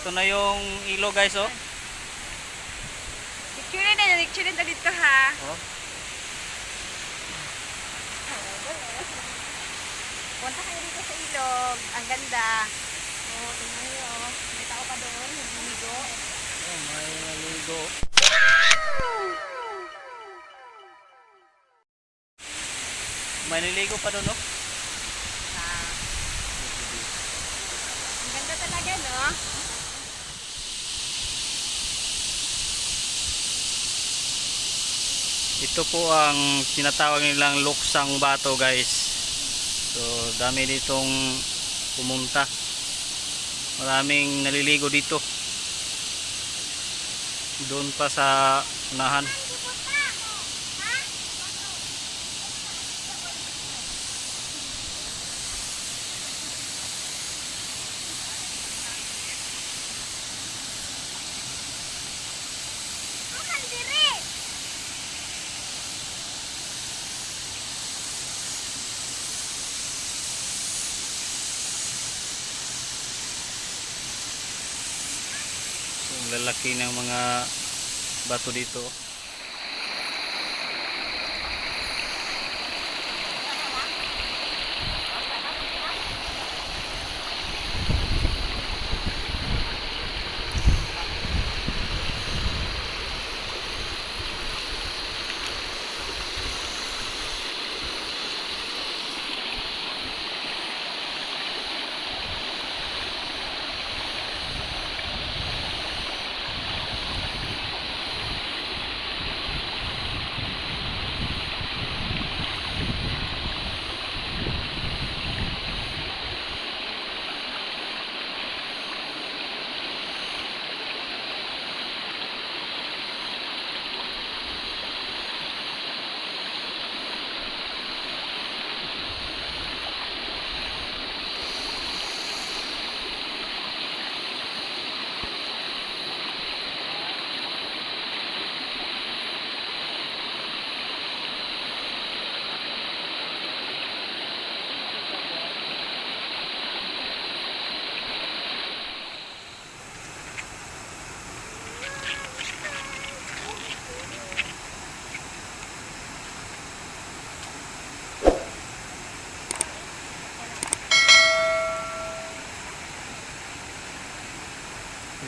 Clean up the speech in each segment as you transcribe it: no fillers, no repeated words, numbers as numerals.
Ito na yung ilog guys, oh. Lecture na dito ha. Oh. Punta kayo dito sa ilog. Ang ganda. Oh, tingnan niyo. May tao pa doon. Nagliligo. Oh, may naligo. May niligo pa doon, no? Ah. Ang ganda talaga, no? Ito po ang tinatawag nilang luksang bato guys. So dami ditong pumunta. Maraming naliligo dito. Doon pa sa unahan. So, ang lalaki ng mga bato dito.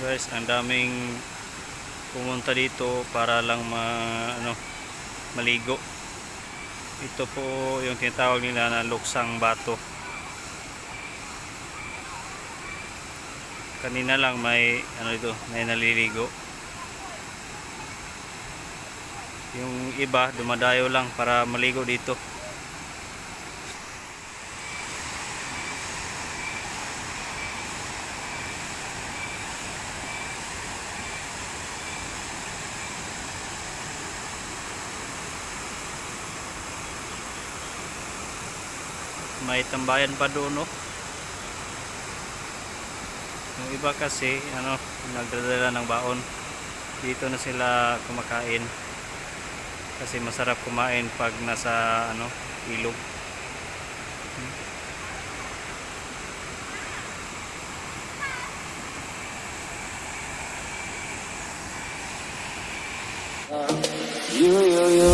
Guys, ang daming pumunta dito para lang maligo. Ito po yung tinatawag nila na luksang bato. Kanina lang may may naliligo. Yung iba dumadayo lang para maligo dito. May tambayan pa doon, no? Yung iba kasi nagdadala ng baon. Dito na sila kumakain kasi masarap kumain pag nasa ilog. You